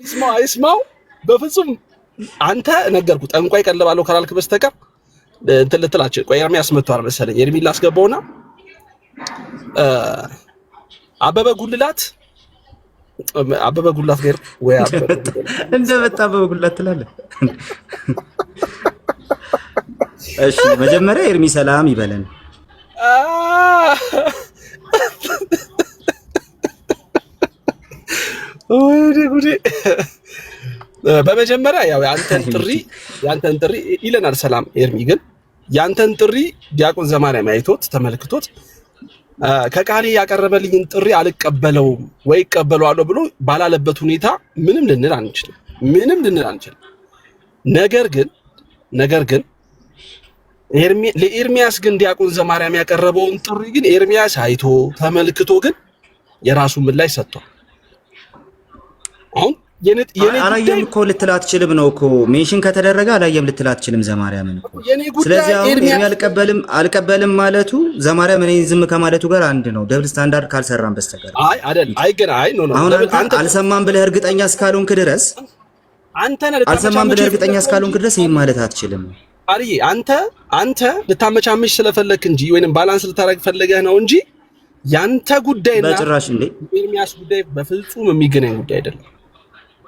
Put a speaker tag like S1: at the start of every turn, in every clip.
S1: ይስማው አይስማው በፍጹም አንተ ነገርኩ ጠንቋይ ቀልባለሁ ካላልክ በስተቀር እንትን ልትላችሁ ቆይ ኤርሚያስ መጥቷል መሰለኝ ኤርሚን ላስገባውና አበበ ጉልላት ጋር ወይ
S2: እንደመጣ አበበ ጉልላት ትላለህ። እሺ መጀመሪያ ኤርሚ ሰላም ይበለን።
S1: ወይኔ ጉዴ! በመጀመሪያ ያው ያንተን ጥሪ ይለናል ሰላም ኤርሚ ግን ያንተን ጥሪ ዲያቆን ዘማርያም አይቶት ተመልክቶት ከቃሊ ያቀረበልኝን ጥሪ አልቀበለውም ወይ እቀበለዋለሁ ብሎ ባላለበት ሁኔታ ምንም ልንል አንችልም። ነገር ግን ለኤርሚያስ ግን ዲያቆን ዘማርያም ያቀረበውን ጥሪ ግን ኤርሚያስ አይቶ ተመልክቶ ግን የራሱ ምላሽ ሰጥቷል። አሁን
S2: አላየም እኮ ልትል አትችልም ነው እኮ ሜንሽን ከተደረገ አላየም ልትል አትችልም ዘማርያምን እኮ። ስለዚህ አሁን ኤርሚ አልቀበልም ማለቱ ዘማርያም እኔ ዝም ከማለቱ ጋር አንድ ነው። ደብል ስታንዳርድ ካልሰራን በስተቀር አሁን አልሰማም ብለህ እርግጠኛ እስካልሆንክ ድረስ ይሄን ማለት አትችልም።
S1: አሪ አንተ ልታመቻመች ስለፈለክ እንጂ ወይንም ባላንስ ልታረግ ፈልገህ ነው እንጂ ያንተ ጉዳይና
S2: በጭራሽ እንዴ
S1: ኤርሚያስ ጉዳይ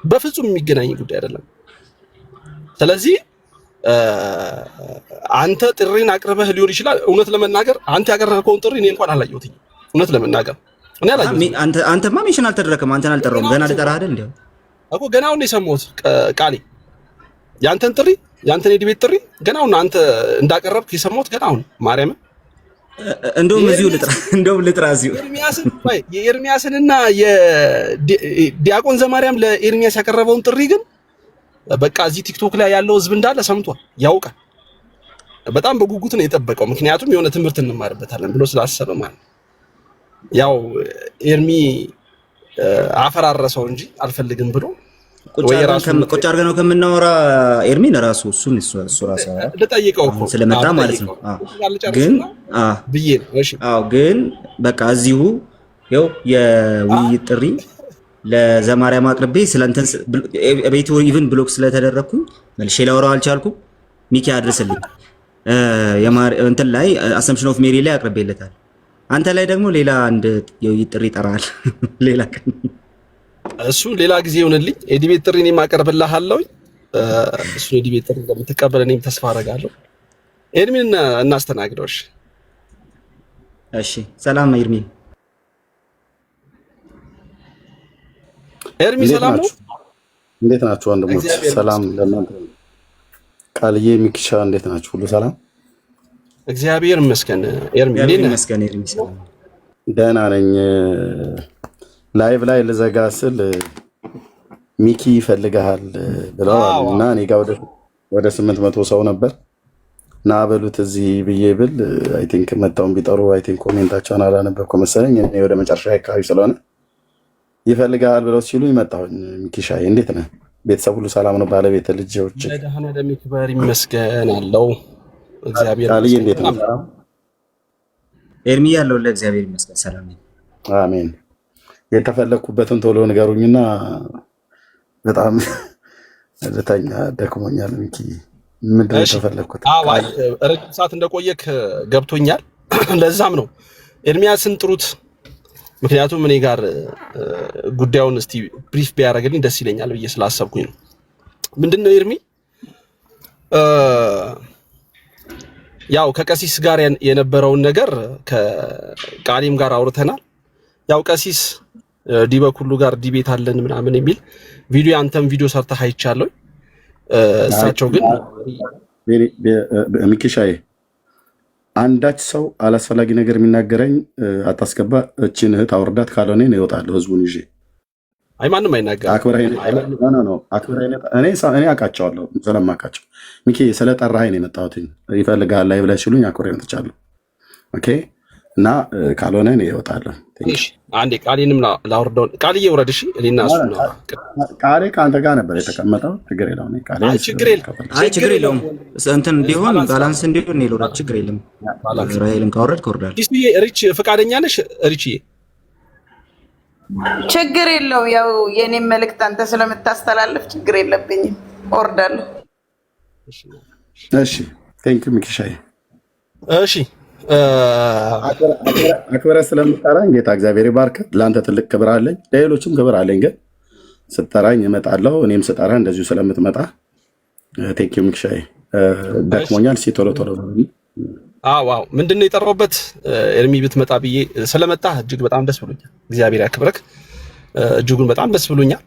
S1: በፍጹም የሚገናኝ ጉዳይ አይደለም። ስለዚህ አንተ ጥሪን አቅርበህ ሊሆን ይችላል። እውነት ለመናገር አንተ ያቀረብከውን ጥሪ እኔ እንኳን አላየሁትኝ። እውነት ለመናገር እኔ አላየሁትም።
S2: አንተማ ሜንሽን አልተደረከም። አንተን አልጠራውም። ገና ልጠራህ አይደል እንዴ
S1: እኮ ገና አሁን የሰማሁት ቃሌ ያንተን የዲቤት ጥሪ ገና አሁን አንተ እንዳቀረብክ የሰማሁት ገና አሁን ማርያምን
S2: እንደውም ልጥራ እዚሁ
S1: የኤርሚያስንና የዲያቆን ዘማርያም ለኤርሚያስ ያቀረበውን ጥሪ ግን በቃ እዚህ ቲክቶክ ላይ ያለው ህዝብ እንዳለ ሰምቷል፣ ያውቃል። በጣም በጉጉት ነው የጠበቀው። ምክንያቱም የሆነ ትምህርት እንማርበታለን ብሎ ስላሰበ ማለት ያው ኤርሚ አፈራረሰው እንጂ አልፈልግም ብሎ
S2: ቁጭ አድርገን ነው ከምናወራ ኤርሚን ራሱ እሱ ራሱ
S1: ልጠይቀው እኮ
S2: ስለመጣ ማለት ነው። ግን በቃ እዚሁ ይኸው የውይይት ጥሪ ለዘማርያም አቅርቤ ስለንተን ቤቱ ኢቭን ብሎክ ስለተደረኩኝ መልሼ ላወራው አልቻልኩም። ሚኪ አድርስልኝ እንትን ላይ አሰምፕሽን ኦፍ ሜሪ ላይ አቅርቤለታል። አንተ ላይ ደግሞ ሌላ አንድ የውይይት ጥሪ ይጠራል ሌላ ቀን
S1: እሱ ሌላ ጊዜ ይሁንልኝ። የዲቤት ጥሪ እኔም አቀርብልሃለሁ። እሱ የዲቤት ጥሪ እንደምትቀበል እኔም ተስፋ አደርጋለሁ። ኤርሚን እናስተናግደው።
S2: እሺ ሰላም ኤርሚ።
S1: ሰላም ነው።
S3: እንዴት ናችሁ ወንድሞች? ሰላም ለእናንተ። ቃልዬ ሚክሻ እንዴት ናችሁ? ሁሉ ሰላም?
S1: እግዚአብሔር ይመስገን። ኤርሚ
S2: ሰላም
S3: ደህና ነኝ። ላይቭ ላይ ልዘጋ ስል ሚኪ ይፈልጋል ብለዋል እና እኔ ጋር ወደ 800 ሰው ነበር እና በሉት እዚህ ብዬ ብል አይ ቲንክ መጣውን ቢጠሩ አይ ቲንክ ኮሜንታቸውን አላነበብኩ መሰለኝ። እኔ ወደ መጨረሻ አካባቢ ስለሆነ ይፈልጋል ብለው ሲሉ ይመጣሁኝ። ሚኪሻዬ እንዴት ነህ? ቤተሰብ ሁሉ ሰላም ነው? ባለቤት ልጆች
S1: ለደህና ለሚክበር ይመስገን አለው እግዚአብሔር።
S3: ቃልዬ እንዴት ነው?
S2: ኤርሚ ያለው ለእግዚአብሔር ይመስገን ሰላም ነኝ።
S3: አሜን። የተፈለኩበትን ቶሎ ንገሩኝና በጣም ልተኛ ደክሞኛል። ሚኪ ምንድን ነው የተፈለኩት?
S1: ረጅም ሰዓት እንደቆየክ ገብቶኛል። ለዛም ነው ኤርሚያስን ጥሩት። ምክንያቱም እኔ ጋር ጉዳዩን እስቲ ብሪፍ ቢያደርግልኝ ደስ ይለኛል ብዬ ስላሰብኩኝ ነው። ምንድነው ኤርሚ ያው ከቀሲስ ጋር የነበረውን ነገር ከቃሊም ጋር አውርተናል። ያው ቀሲስ ዲበኩሉ ጋር ዲቤት አለን ምናምን የሚል ቪዲዮ አንተም ቪዲዮ ሰርተህ አይቻለሁ። እሳቸው ግን
S3: ሚኪሻዬ አንዳች ሰው አላስፈላጊ ነገር የሚናገረኝ አታስገባ፣ እቺን እህት አውርዳት፣ ካልሆነ ነው ይወጣል ህዝቡን ይዤ።
S1: አይ ማንም አይናገር።
S3: እኔ አውቃቸዋለሁ ስለማውቃቸው። ሚኪ ስለጠራኸኝ ነው የመጣሁት። ይፈልጋል ላይ ብለህ ሲሉኝ አክብሬ መጥቻለሁ። ኦኬ እና ካልሆነ ነው ይወጣል።
S1: እሺ አንዴ ቃሌንም ላውርደው። ቃልዬ ውረድ። እሺ እኔና እሱ ነው።
S3: ቃሌ ከአንተ ጋር ነበር የተቀመጠው። ችግር የለውም።
S2: ችግር የለውም። እንትን እንዲሆን ባላንስ እንዲሆን ነው ይሉራ። ችግር የለም። ራይልን ካወረድ ከወርዳል።
S1: ሪች ፈቃደኛ ነሽ? ሪችዬ
S4: ችግር የለው። ያው የኔን መልእክት አንተ ስለምታስተላልፍ ችግር የለብኝም። እወርዳለሁ።
S3: እሺ ቴንክ ዩ ሚኪሻዬ።
S1: እሺ
S3: አክብረ ስለምጠራኝ ጌታ እግዚአብሔር ይባርክ። ለአንተ ትልቅ ክብር አለኝ፣ ለሌሎችም ክብር አለኝ። ግን ስጠራኝ እመጣለሁ። እኔም ስጠራ እንደዚሁ ስለምትመጣ ቴንክ ዩ ሚኪሻዬ። ደክሞኛል። ቶሎ ቶሎ
S1: ዋው ምንድን ነው የጠራሁበት ኤርሚ ብትመጣ ብዬ ስለመጣ እጅግ በጣም ደስ ብሎኛል። እግዚአብሔር ያክብረክ። እጅጉን በጣም ደስ ብሎኛል።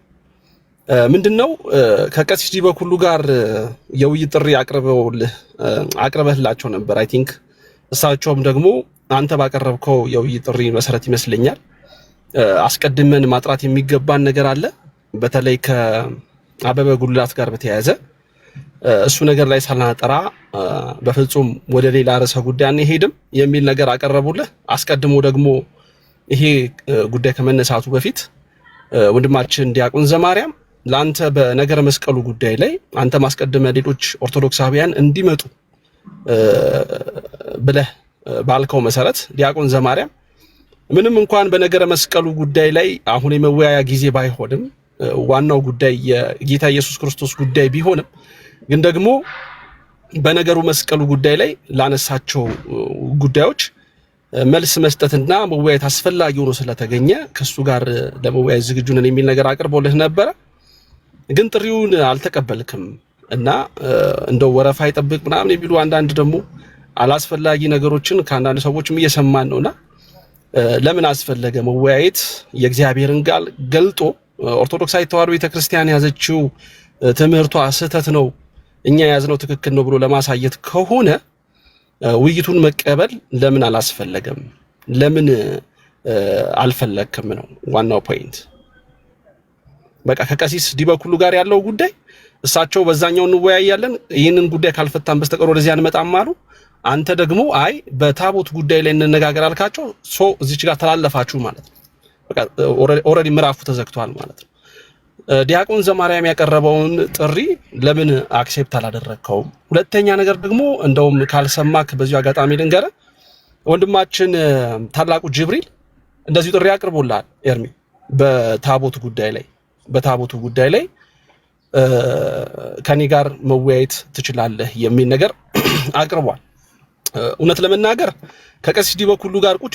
S1: ምንድነው ከቀሲስ ዲበኩሉ ጋር የውይይት ጥሪ አቅርበህላቸው ነበር። አይ ቲንክ እሳቸውም ደግሞ አንተ ባቀረብከው የውይይት ጥሪ መሰረት ይመስለኛል አስቀድመን ማጥራት የሚገባን ነገር አለ። በተለይ ከአበበ ጉልላት ጋር በተያያዘ እሱ ነገር ላይ ሳናጠራ በፍጹም ወደ ሌላ ርዕሰ ጉዳይ አንሄድም የሚል ነገር አቀረቡልህ። አስቀድሞ ደግሞ ይሄ ጉዳይ ከመነሳቱ በፊት ወንድማችን ዲያቆን ዘማርያም ለአንተ በነገረ መስቀሉ ጉዳይ ላይ አንተ ማስቀደመ ሌሎች ኦርቶዶክሳውያን እንዲመጡ ብለህ ባልከው መሰረት ዲያቆን ዘማርያም ምንም እንኳን በነገረ መስቀሉ ጉዳይ ላይ አሁን የመወያያ ጊዜ ባይሆንም ዋናው ጉዳይ የጌታ ኢየሱስ ክርስቶስ ጉዳይ ቢሆንም ግን ደግሞ በነገሩ መስቀሉ ጉዳይ ላይ ላነሳቸው ጉዳዮች መልስ መስጠትና መወያየት አስፈላጊ ሆኖ ስለተገኘ ከሱ ጋር ለመወያየት ዝግጁ ነን የሚል ነገር አቅርቦልህ ነበረ። ግን ጥሪውን አልተቀበልክም እና እንደው ወረፋ ይጠብቅ ምናምን የሚሉ አንዳንድ ደግሞ አላስፈላጊ ነገሮችን ከአንዳንድ ሰዎችም እየሰማን ነውና ለምን አስፈለገ መወያየት? የእግዚአብሔርን ቃል ገልጦ ኦርቶዶክሳዊ ተዋሕዶ ቤተክርስቲያን ያዘችው ትምህርቷ ስህተት ነው፣ እኛ ያዝነው ትክክል ነው ብሎ ለማሳየት ከሆነ ውይይቱን መቀበል ለምን አላስፈለገም? ለምን አልፈለክም ነው ዋናው ፖይንት። በቃ ከቀሲስ ዲበኩሉ ጋር ያለው ጉዳይ እሳቸው በዛኛው እንወያያለን፣ ይህንን ጉዳይ ካልፈታን በስተቀር ወደዚያ አንመጣም አሉ። አንተ ደግሞ አይ በታቦት ጉዳይ ላይ እንነጋገር አልካቸው። እዚች ጋር ተላለፋችሁ ማለት ነው። በቃ ኦልሬዲ ምዕራፉ ተዘግቷል ማለት ነው። ዲያቆን ዘማርያም ያቀረበውን ጥሪ ለምን አክሴፕት አላደረግከውም? ሁለተኛ ነገር ደግሞ እንደውም ካልሰማክ በዚሁ አጋጣሚ ልንገርህ፣ ወንድማችን ታላቁ ጅብሪል እንደዚሁ ጥሪ አቅርቦልሃል ኤርሚ፣ በታቦቱ ጉዳይ ላይ ከኔ ጋር መወያየት ትችላለህ የሚል ነገር አቅርቧል። እውነት ለመናገር ከቀሲስ ዲበኩሉ ጋር ቁጭ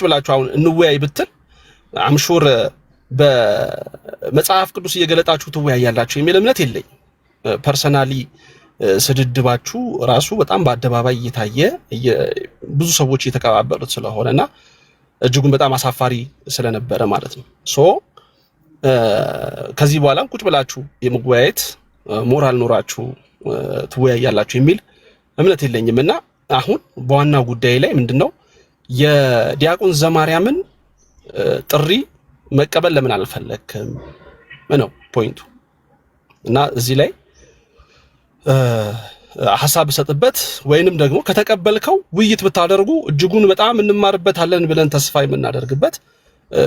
S1: ብላችሁ አሁን እንወያይ ብትል አምሹር በመጽሐፍ ቅዱስ እየገለጣችሁ ትወያያላችሁ የሚል እምነት የለኝ። ፐርሰናሊ ስድድባችሁ ራሱ በጣም በአደባባይ እየታየ ብዙ ሰዎች እየተቀባበሉት ስለሆነና እጅጉን በጣም አሳፋሪ ስለነበረ ማለት ነው። ከዚህ በኋላም ቁጭ ብላችሁ የመወያየት ሞራል ኖራችሁ ትወያያላችሁ የሚል እምነት የለኝም እና አሁን በዋናው ጉዳይ ላይ ምንድነው የዲያቆን ዘማርያምን ጥሪ መቀበል ለምን አልፈለክም ነው ፖይንቱ። እና እዚህ ላይ ሐሳብ ሰጥበት ወይንም ደግሞ ከተቀበልከው ውይይት ብታደርጉ እጅጉን በጣም እንማርበታለን ብለን ተስፋ የምናደርግበት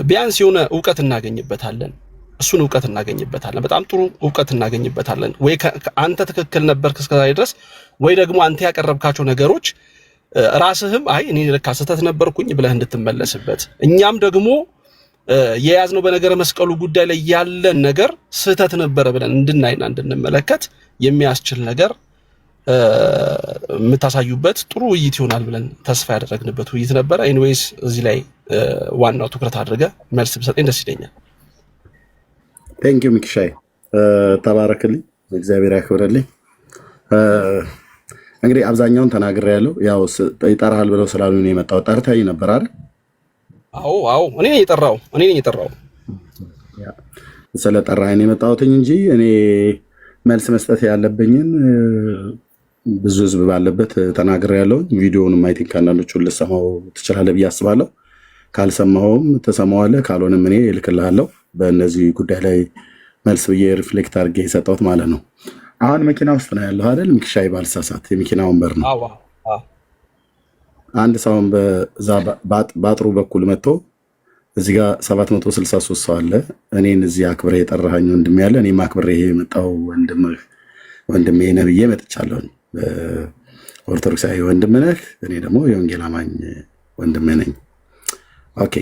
S1: ቢያንስ የሆነ ዕውቀት እናገኝበታለን። እሱን ዕውቀት እናገኝበታለን። በጣም ጥሩ ዕውቀት እናገኝበታለን። ወይ አንተ ትክክል ነበርክ እስከዛሬ ድረስ ወይ ደግሞ አንተ ያቀረብካቸው ነገሮች ራስህም አይ እኔ ለካ ስህተት ነበርኩኝ ብለህ እንድትመለስበት እኛም ደግሞ የያዝነው በነገረ መስቀሉ ጉዳይ ላይ ያለን ነገር ስህተት ነበረ ብለን እንድናይና እንድንመለከት የሚያስችል ነገር የምታሳዩበት ጥሩ ውይይት ይሆናል ብለን ተስፋ ያደረግንበት ውይይት ነበረ። ኤኒዌይስ እዚህ ላይ ዋናው ትኩረት አድርገህ መልስ ብሰጠኝ ደስ ይለኛል።
S3: ቴንክ ዩ ሚኪሻይ፣ ተባረክልኝ፣ እግዚአብሔር ያክብረልኝ። እንግዲህ አብዛኛውን ተናግሬያለሁ። ያው ይጠራሃል ብለው ስላሉ ነው የመጣው። ጠርተኸኝ ነበር አይደል?
S1: አዎ እኔ ነኝ የጠራው።
S3: ስለጠራኸኝ ነው የመጣሁት እንጂ እኔ መልስ መስጠት ያለብኝን ብዙ ህዝብ ባለበት ተናግሬያለሁ። ቪዲዮውንም አይ ቲንክ አንዳንዶቹን ልሰማው ትችላለህ ብዬ አስባለሁ። ካልሰማኸውም ትሰማዋለህ፣ ካልሆነም እኔ እልክልሃለሁ። በእነዚህ ጉዳይ ላይ መልስ ብዬ ሪፍሌክት አድርጌ የሰጠሁት ማለት ነው። አሁን መኪና ውስጥ ነው ያለው አይደል? ሚኪሻይ ባልሳሳት የመኪና ወንበር ነው። አንድ ሰውን በዛ ባጥሩ በኩል መጥቶ እዚህ ጋር 763 ሰው አለ። እኔን እዚህ አክብሬ የጠራኸኝ ወንድሜ ያለ እኔም አክብሬ የመጣው ወንድሜ ነህ ብዬ መጥቻለሁ። ኦርቶዶክሳዊ ወንድም ነህ፣ እኔ ደግሞ የወንጌል አማኝ ወንድም ነኝ። ኦኬ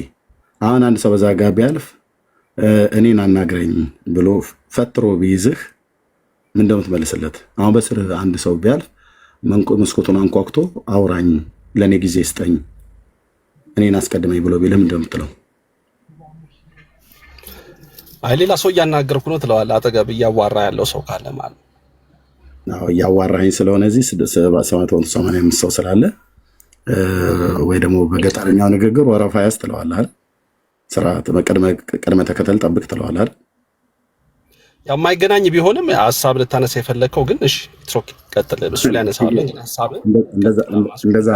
S3: አሁን አንድ ሰው በዛ ጋር ቢያልፍ እኔን አናግረኝ ብሎ ፈጥሮ ቢይዝህ ምን እንደምትመልስለት? አሁን በስር አንድ ሰው ቢያልፍ መስኮቱን አንኳኩቶ አውራኝ፣ ለእኔ ጊዜ ስጠኝ፣ እኔን አስቀድመኝ ብሎ ቢልህ ምን እንደምትለው?
S1: አይ ሌላ ሰው እያናገርኩ ነው ትለዋለህ። አጠገብ እያዋራ ያለው ሰው ካለ ማለት
S3: ነው። እያዋራኝ ስለሆነ እዚህ 785 ሰው ስላለ ወይ ደግሞ በገጠርኛው ንግግር ወረፋ ያዝ ትለዋለህ አይደል? ስርዓት ቅድመ ተከተል ጠብቅ ትለዋለህ አይደል?
S1: ያው የማይገናኝ ቢሆንም ሀሳብ ልታነሳ የፈለግከው ግን እሺ ትሮክ ቀጥል። እሱ ላይ ያነሳዋለሁ ሀሳብ
S3: እንደዛ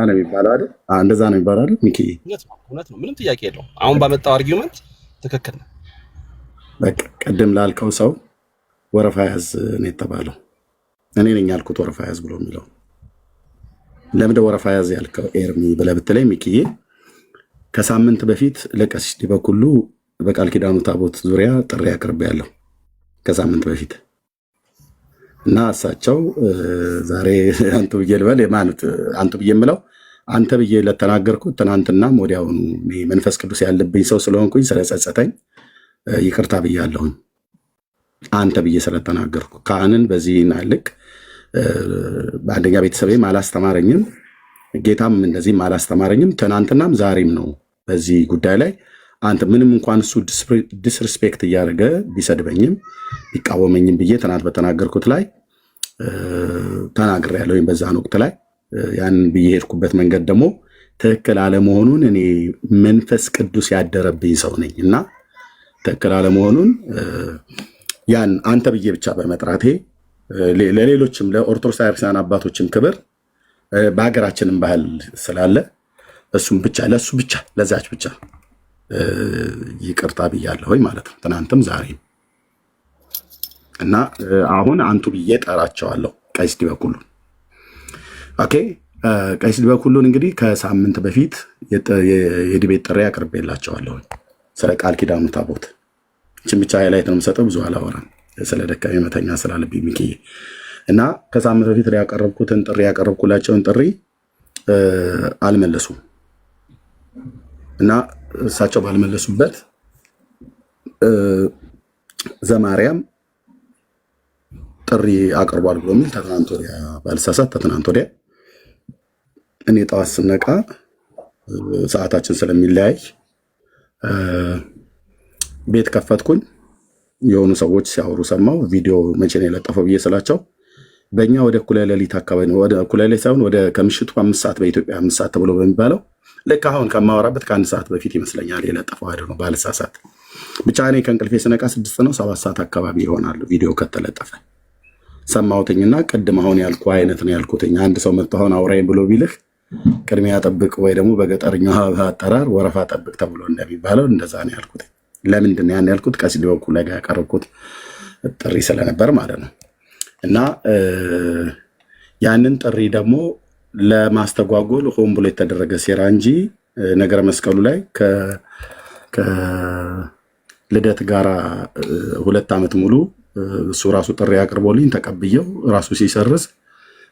S3: ነው የሚባለው አይደል? እንደዛ ነው የሚባለው አይደል? ሚኪ
S1: እውነት ነው፣ ምንም ጥያቄ የለውም። አሁን ባመጣው አርጊውመንት ትክክል ነው።
S3: በቃ ቅድም ላልከው ሰው ወረፋ ያዝ ነው የተባለው። እኔ ነኝ ያልኩት ወረፋ ያዝ ብሎ የሚለው። ለምንድን ወረፋ ያዝ ያልከው ኤርሚ ብለህ ብትለኝ ሚኪዬ ከሳምንት በፊት ለቀሲስ ዲበኩሉ በቃል ኪዳኑ ታቦት ዙሪያ ጥሪ አቅርቤያለሁ። ከሳምንት በፊት እና እሳቸው ዛሬ አንተ ብዬ ልበል ማለት አንተ ብዬ የምለው አንተ ብዬ ለተናገርኩት ትናንትናም ወዲያውኑ መንፈስ ቅዱስ ያለብኝ ሰው ስለሆንኩኝ ስለጸጸተኝ ይቅርታ ብያለሁኝ። አንተ ብዬ ስለተናገርኩ ካህንን በዚህ ልክ በአንደኛ ቤተሰቤም አላስተማረኝም፣ ጌታም እንደዚህም አላስተማረኝም። ትናንትናም ዛሬም ነው በዚህ ጉዳይ ላይ አንተ ምንም እንኳን እሱ ዲስሪስፔክት እያደረገ ቢሰድበኝም ቢቃወመኝም ብዬ ትናንት በተናገርኩት ላይ ተናግሬያለሁኝ። በዛን ወቅት ላይ ያን ብዬ ሄድኩበት መንገድ ደግሞ ትክክል አለመሆኑን እኔ መንፈስ ቅዱስ ያደረብኝ ሰው ነኝ እና ትክክል አለመሆኑን ያን አንተ ብዬ ብቻ በመጥራቴ ለሌሎችም ለኦርቶዶክሳውያን አባቶችም ክብር በሀገራችንም ባህል ስላለ እሱም ብቻ ለሱ ብቻ ለዛች ብቻ ይቅርታ ብያለሁኝ ማለት ነው። ትናንትም ዛሬም እና አሁን አንቱ ብዬ ጠራቸዋለሁ ቀሲስ ዲበኩሉን። ኦኬ ቀሲስ ዲበኩሉን እንግዲህ ከሳምንት በፊት የዲቤት ጥሪ አቅርቤላቸዋለሁ ስለ ቃል ኪዳኑ ታቦት። እችን ብቻ ሃይላይት ነው የምሰጠው፣ ብዙ አላወራም ስለ ደካሜ መተኛ ስላለብኝ ሚኪዬ። እና ከሳምንት በፊት ያቀረብኩላቸውን ጥሪ አልመለሱም እና እሳቸው ባልመለሱበት ዘማርያም ጥሪ አቅርቧል ብሎ የሚል ተትናንት ወዲያ ባልሳሳት ተትናንት ወዲያ እኔ ጠዋት ስነቃ ሰዓታችን ስለሚለያይ ቤት ከፈትኩኝ። የሆኑ ሰዎች ሲያወሩ ሰማው። ቪዲዮ መቼ ነው የለጠፈው ብዬ ስላቸው በእኛ ወደ እኩለ ሌሊት አካባቢ ነው፣ ወደ እኩለ ሌሊት ሳይሆን ወደ ከምሽቱ 5 ሰዓት በኢትዮጵያ 5 ሰዓት ተብሎ በሚባለው ልክ አሁን ከማወራበት ከ1 ሰዓት በፊት ይመስለኛል የለጠፈው አይደል ነው ባልሳሳት። ብቻ እኔ ከእንቅልፌ ስነቃ 6 ነው 7 ሰዓት አካባቢ ይሆናል ቪዲዮ ከተለጠፈ ሰማሁትኝና ቅድም አሁን ያልኩ አይነት ነው ያልኩትኝ። አንድ ሰው መጥቶ አሁን አውራኝ ብሎ ቢልህ ቅድሚያ ጠብቅ ወይ ደግሞ በገጠርኛው አጠራር ወረፋ ጠብቅ ተብሎ እንደሚባለው እንደዛ ነው ያልኩት። ለምንድን ነው ያን ያልኩት? ቀሲስ ዲበኩሉ ላይ ያቀረብኩት ጥሪ ስለነበር ማለት ነው። እና ያንን ጥሪ ደግሞ ለማስተጓጎል ሆን ብሎ የተደረገ ሴራ እንጂ ነገረ መስቀሉ ላይ ከልደት ጋራ 2 ዓመት ሙሉ እሱ ራሱ ጥሪ አቅርቦልኝ ተቀብየው ራሱ ሲሰርዝ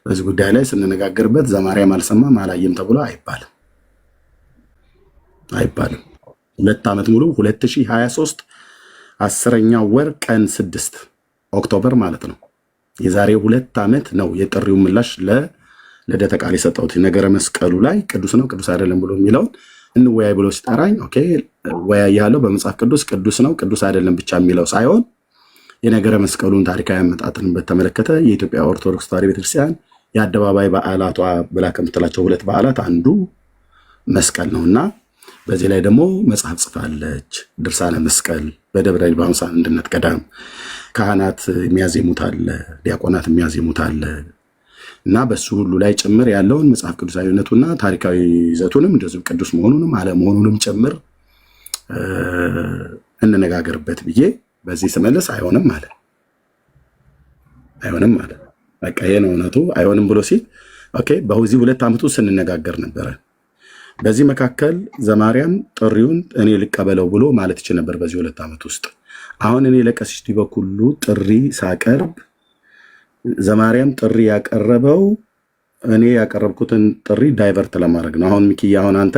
S3: በዚህ ጉዳይ ላይ ስንነጋገርበት ዘማርያም አልሰማም አላየም ተብሎ አይባልም። 2 ዓመት ሙሉ 2023 10ኛ ወር ቀን 6 ኦክቶበር ማለት ነው። የዛሬ 2 ዓመት ነው የጥሪው ምላሽ ለልደተ ቃል የሰጠሁት። ነገረ መስቀሉ ላይ ቅዱስ ነው ቅዱስ አይደለም ብሎ የሚለውን እንወያይ ብሎ ሲጠራኝ ኦኬ ወያያለሁ። በመጽሐፍ ቅዱስ ቅዱስ ነው ቅዱስ አይደለም ብቻ የሚለው ሳይሆን የነገረ መስቀሉን ታሪካዊ አመጣጥን በተመለከተ የኢትዮጵያ ኦርቶዶክስ ተዋሕዶ ቤተክርስቲያን የአደባባይ በዓላቷ ብላ ከምትላቸው 2 በዓላት አንዱ መስቀል ነውና በዚህ ላይ ደግሞ መጽሐፍ ጽፋለች። ድርሳነ መስቀል በደብረ ሊባኖስ አንድነት ገዳም ካህናት የሚያዜሙት አለ፣ ዲያቆናት የሚያዜሙት አለ እና በሱ ሁሉ ላይ ጭምር ያለውን መጽሐፍ ቅዱሳዊነቱና ታሪካዊ ይዘቱንም እንደዚሁ ቅዱስ መሆኑንም አለመሆኑንም ጭምር እንነጋገርበት ብዬ በዚህ ስመለስ አይሆንም አለ። በቃ ይሄ ነው እውነቱ። አይሆንም ብሎ ሲል ኦኬ በዚህ 2 ዓመቱ ስንነጋገር ነበረ። በዚህ መካከል ዘማርያም ጥሪውን እኔ ልቀበለው ብሎ ማለት ይችል ነበር በዚህ 2 ዓመት ውስጥ። አሁን እኔ ለቀሲስ ዲበኩሉ ጥሪ ሳቀርብ ዘማርያም ጥሪ ያቀረበው እኔ ያቀረብኩትን ጥሪ ዳይቨርት ለማድረግ ነው። አሁን ሚኪ አሁን አንተ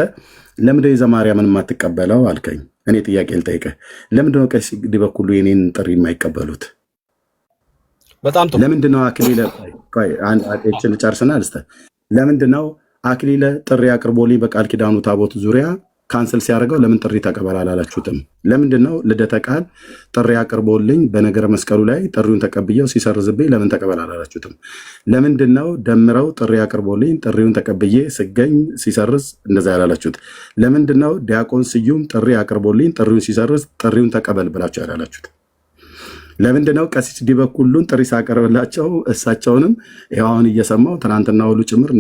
S3: ለምንድነው የዘማርያምን የማትቀበለው አልከኝ። እኔ ጥያቄ ልጠይቅህ፣ ለምንድነው ቀሲስ ዲበኩሉ የኔን ጥሪ የማይቀበሉት?
S1: በጣም ጥሩ።
S3: ለምንድነው አክሊለ አንቺን ጨርስና ልስተ ለምንድነው አክሊለ ጥሪ አቅርቦልኝ በቃል ኪዳኑ ታቦት ዙሪያ ካንስል ሲያደርገው ለምን ጥሪ ተቀበል አላላችሁትም? ለምንድነው ልደተ ቃል ጥሪ አቅርቦልኝ በነገረ መስቀሉ ላይ ጥሪውን ተቀብየው ሲሰርዝብኝ ለምን ተቀበል አላላችሁትም? ለምንድነው ደምረው ጥሪ አቅርቦልኝ ጥሪውን ተቀብዬ ስገኝ ሲሰርዝ እንደዛ ያላላችሁት? ለምንድነው ዲያቆን ስዩም ጥሪ አቅርቦልኝ ጥሪውን ሲሰርዝ ጥሪውን ተቀበል ብላችሁ ያላላችሁት? ለምንድነው ቀሲስ ዲበኩሉን ጥሪ ሳቀርብላቸው እሳቸውንም ይኸው አሁን እየሰማው ትናንትና ሁሉ ጭምር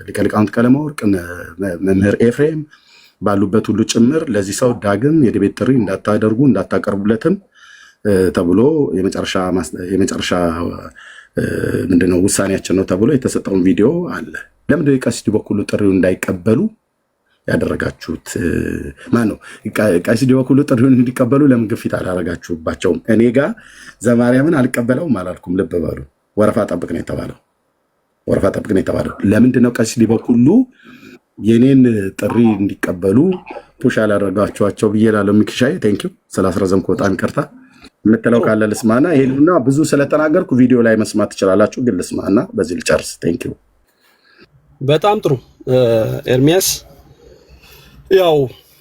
S3: ሊቀ ሊቃውንት ቀለመወርቅ መምህር ኤፍሬም ባሉበት ሁሉ ጭምር ለዚህ ሰው ዳግም የቤት ጥሪ እንዳታደርጉ እንዳታቀርቡለትም ተብሎ የመጨረሻ ምንድነው ውሳኔያችን ነው ተብሎ የተሰጠውን ቪዲዮ አለ። ለምንድነው የቀሲስ ዲበኩሉ ጥሪውን እንዳይቀበሉ ያደረጋችሁት? ማን ነው ቀሲስ ዲበኩሉ ጥሪውን እንዲቀበሉ ለምን ግፊት አላደረጋችሁባቸውም? እኔ ጋር ዘማርያምን አልቀበለውም አላልኩም። ልብ በሉ። ወረፋ ጠብቅ ነው የተባለው። ወረፋ ጠብቅ ነው የተባለው። ለምንድነው ቀሲስ ዲበኩሉ የኔን ጥሪ እንዲቀበሉ ፑሽ ያላደረጋችኋቸው ብዬ ላለው ሚክሻዬ ቴንኪው ስላስረዘምኩ በጣም ይቅርታ። የምትለው ካለ ልስማና ይሄንና ብዙ ስለተናገርኩ ቪዲዮ ላይ መስማት ትችላላችሁ፣ ግን ልስማና በዚህ ልጨርስ። ቴንኪው።
S1: በጣም ጥሩ ኤርሚያስ፣ ያው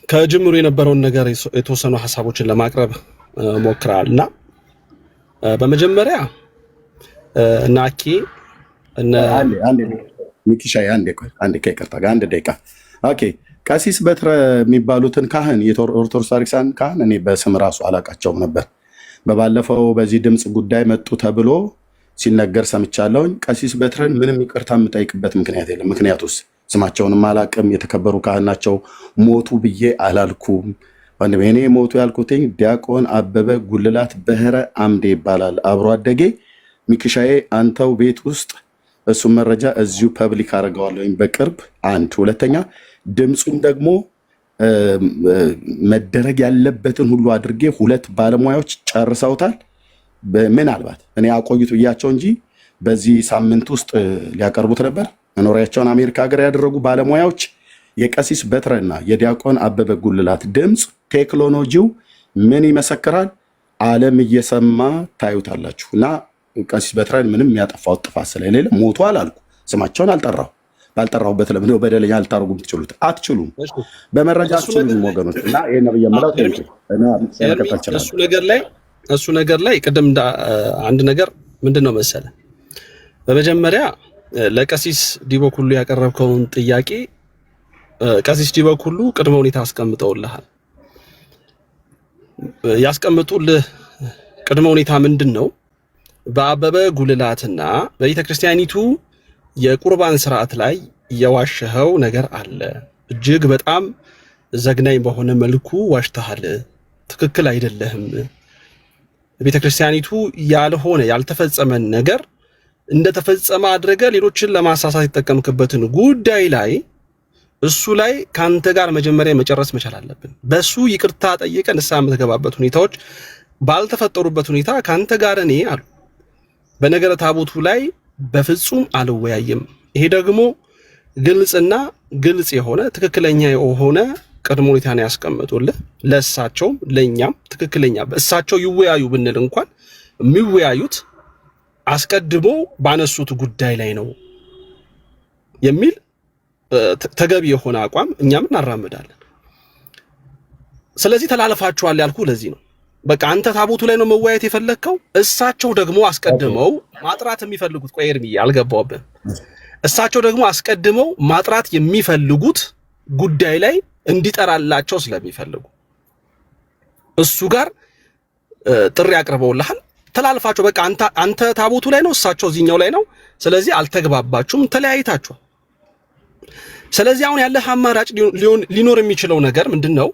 S1: ከጅምሩ የነበረውን ነገር የተወሰኑ ሐሳቦችን ለማቅረብ ሞክራል እና በመጀመሪያ ናኪ
S3: ሚኪሻዬ አንድ ከይቅርታ ጋር አንድ ደቂቃ ኦኬ። ቀሲስ በትረ የሚባሉትን ካህን የኦርቶዶክስ ታሪክሳን ካህን እኔ በስም ራሱ አላቃቸውም ነበር። በባለፈው በዚህ ድምፅ ጉዳይ መጡ ተብሎ ሲነገር ሰምቻለሁኝ። ቀሲስ በትረን ምንም ይቅርታ የምጠይቅበት ምክንያት የለም። ምክንያቱስ ስማቸውንም አላቅም። የተከበሩ ካህን ናቸው። ሞቱ ብዬ አላልኩም። እኔ ሞቱ ያልኩትኝ ዲያቆን አበበ ጉልላት በህረ አምዴ ይባላል አብሮ አደጌ። ሚኪሻዬ አንተው ቤት ውስጥ እሱም መረጃ እዚሁ ፐብሊክ አድርገዋለሁ በቅርብ። አንድ ሁለተኛ ድምፁም ደግሞ መደረግ ያለበትን ሁሉ አድርጌ 2 ባለሙያዎች ጨርሰውታል። ምናልባት እኔ አቆይቱ ብያቸው እንጂ በዚህ ሳምንት ውስጥ ሊያቀርቡት ነበር። መኖሪያቸውን አሜሪካ ሀገር ያደረጉ ባለሙያዎች የቀሲስ በትረና የዲያቆን አበበ ጉልላት ድምፅ ቴክኖሎጂው ምን ይመሰክራል? ዓለም እየሰማ ታዩታላችሁ። እና ቀሲስ በትረን ምንም ያጠፋው ጥፋት ስለሌለ ሞቱ አላልኩ። ስማቸውን አልጠራው። ባልጠራሁበት ለምን በደለኛ አልታረጉም? ትችሉት አትችሉም? በመረጃ አትችሉም ወገኖች። እና ይሄ ነው የምለው።
S1: እሱ ነገር ላይ ቅድም አንድ ነገር ምንድነው መሰለ፣ በመጀመሪያ ለቀሲስ ዲበኩሉ ያቀረብከውን ጥያቄ ቀሲስ ዲበኩሉ ቅድመ ሁኔታ አስቀምጠውልሃል። ያስቀምጡልህ ቅድመ ሁኔታ ምንድነው? በአበበ ጉልላትና በቤተክርስቲያኒቱ የቁርባን ስርዓት ላይ የዋሸኸው ነገር አለ። እጅግ በጣም ዘግናኝ በሆነ መልኩ ዋሽተሃል። ትክክል አይደለህም። ቤተክርስቲያኒቱ ያልሆነ ያልተፈጸመን ነገር እንደተፈጸመ አድርገህ ሌሎችን ለማሳሳት የተጠቀምክበትን ጉዳይ ላይ እሱ ላይ ካንተ ጋር መጀመሪያ መጨረስ መቻል አለብን። በሱ ይቅርታ ጠይቀን ንስሐ የምትገባበት ሁኔታዎች ባልተፈጠሩበት ሁኔታ ካንተ ጋር እኔ አሉ በነገረ ታቦቱ ላይ በፍጹም አልወያይም። ይሄ ደግሞ ግልጽና ግልጽ የሆነ ትክክለኛ የሆነ ቅድመ ሁኔታ ነው ያስቀምጡልህ። ለእሳቸውም ለእኛም ትክክለኛ እሳቸው ይወያዩ ብንል እንኳን የሚወያዩት አስቀድሞ ባነሱት ጉዳይ ላይ ነው የሚል ተገቢ የሆነ አቋም እኛም እናራምዳለን። ስለዚህ ተላልፋችኋል ያልኩ ለዚህ ነው። በቃ አንተ ታቦቱ ላይ ነው መወያየት የፈለግከው። እሳቸው ደግሞ አስቀድመው ማጥራት የሚፈልጉት ቆይ ኤርሚ አልገባውብን። እሳቸው ደግሞ አስቀድመው ማጥራት የሚፈልጉት ጉዳይ ላይ እንዲጠራላቸው ስለሚፈልጉ እሱ ጋር ጥሪ አቅርበውልሃል። ተላልፋችሁ በቃ አንተ ታቦቱ ላይ ነው፣ እሳቸው እዚህኛው ላይ ነው። ስለዚህ አልተግባባችሁም፣ ተለያይታችኋል። ስለዚህ አሁን ያለህ አማራጭ ሊኖር የሚችለው ነገር ምንድነው?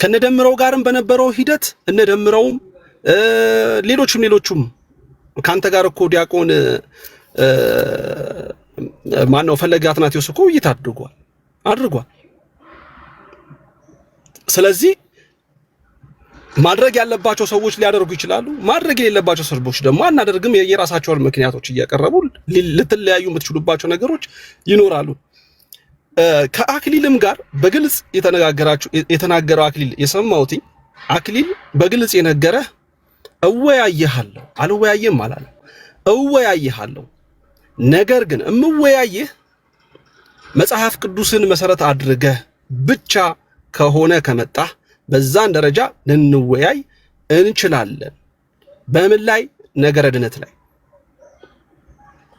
S1: ከነደምረው ጋርም በነበረው ሂደት እነደምረውም ሌሎቹም ካንተ ጋር እኮ ዲያቆን ማነው ፈለገ አትናቴዎስ እኮ ውይይት አድርጓል። ስለዚህ ማድረግ ያለባቸው ሰዎች ሊያደርጉ ይችላሉ። ማድረግ የሌለባቸው ሰዎች ደግሞ አናደርግም የራሳቸውን ምክንያቶች እያቀረቡ ልትለያዩ የምትችሉባቸው ነገሮች ይኖራሉ። ከአክሊልም ጋር በግልጽ የተናገረው አክሊል የሰማሁት አክሊል በግልጽ የነገረህ እወያየሃለሁ አልወያየም አላለም። እወያየሃለሁ ነገር ግን እምወያየህ መጽሐፍ ቅዱስን መሰረት አድርገህ ብቻ ከሆነ ከመጣህ በዛን ደረጃ ልንወያይ እንችላለን። በምን ላይ? ነገረ ድነት ላይ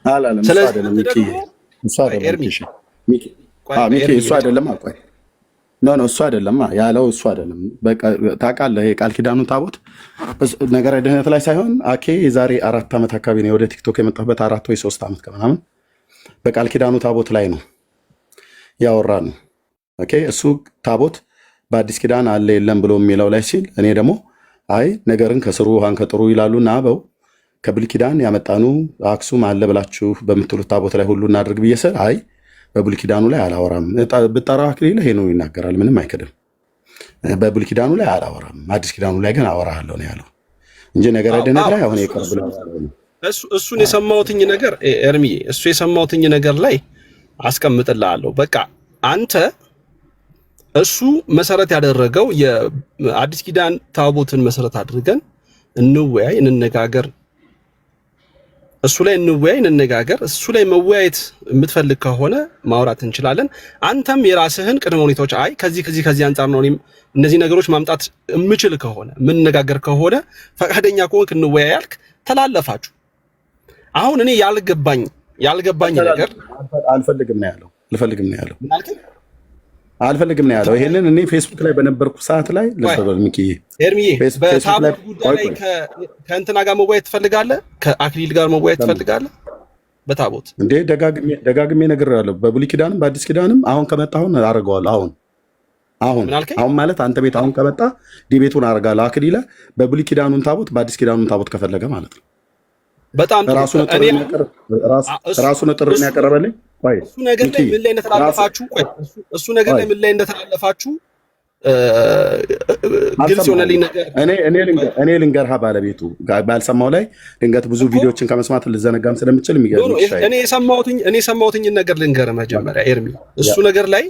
S3: አላለም። እሱ አይደለም ሚኪ፣ እሱ አይደለም ሚኪ፣ እሱ አይደለም። አቋይ ኖ እሱ አይደለም ያለው፣ እሱ አይደለም። በቃ ታውቃለህ፣ የቃል ኪዳኑ ታቦት ነገረ ድህነት ላይ ሳይሆን አኬ የዛሬ 4 ዓመት አካባቢ ነው ወደ ቲክቶክ የመጣበት 4 ወይ 3 ዓመት ከምናምን በቃል ኪዳኑ ታቦት ላይ ነው ያወራ ነው። ኦኬ እሱ ታቦት በአዲስ ኪዳን አለ የለም ብሎ የሚለው ላይ ሲል እኔ ደግሞ አይ ነገርን ከስሩ ውሃን ከጥሩ ይላሉና አበው ከብሉይ ኪዳን ያመጣኑ አክሱም አለ ብላችሁ በምትሉት ታቦት ላይ ሁሉ እናድርግ ብዬ ስል አይ በብሉይ ኪዳኑ ላይ አላወራም። ብጠራው አክሊል ይሄ ነው ይናገራል፣ ምንም አይከድም። በብሉይ ኪዳኑ ላይ አላወራም፣ አዲስ ኪዳኑ ላይ ግን አወራለሁ ነው ያለው እንጂ ነገረ ድነት ላይ አሁን ይቀርብ ነው
S1: እሱን የሰማሁትኝ ነገር ኤርሚዬ፣ እሱ የሰማሁትኝ ነገር ላይ አስቀምጥልሃለሁ። በቃ አንተ እሱ መሰረት ያደረገው የአዲስ ኪዳን ታቦትን መሰረት አድርገን እንወያይ እንነጋገር፣ እሱ ላይ እንወያይ እንነጋገር። እሱ ላይ መወያየት የምትፈልግ ከሆነ ማውራት እንችላለን። አንተም የራስህን ቅድመ ሁኔታዎች አይ ከዚህ አንጻር ነው እነዚህ ነገሮች ማምጣት የምችል ከሆነ የምንነጋገር ከሆነ ፈቃደኛ ከሆንክ እንወያይ ያልክ ተላለፋችሁ። አሁን እኔ ያልገባኝ ነገር
S3: አልፈልግም ነው ያለው ይሄንን እኔ ፌስቡክ ላይ በነበርኩ ሰዓት ላይ ሚኪ
S1: ኤርሚዬ በታቦት ጉዳይ ላይ ከእንትና ጋር መወያየት ትፈልጋለህ? ከአክሊል ጋር መወያየት ትፈልጋለህ? በታቦት
S3: እንዴ ደጋግሜ ነግሬሃለሁ። በብሉይ ኪዳንም በአዲስ ኪዳንም አሁን ከመጣሁን አደርገዋለሁ። አሁን ማለት አንተ ቤት አሁን ከመጣ ዲቤቱን አደርጋለሁ። አክሊል በብሉይ ኪዳኑን ታቦት በአዲስ ኪዳኑን ታቦት ከፈለገ ማለት ነው።
S1: በጣም
S3: ራሱ ነው ጥሪ ያቀረበልኝ።
S1: እሱ ነገር ላይ ምን ላይ እንደተላለፋችሁ ግልጽ ሆነልኝ ነገር
S3: እኔ ልንገርህ፣ ባለቤቱ ባልሰማው ላይ ድንገት ብዙ ቪዲዮዎችን ከመስማት ልዘነጋም ስለምችል የሚገርም
S1: እኔ የሰማሁትኝ ነገር ልንገርህ መጀመሪያ ኤርሚ። እሱ ነገር ላይ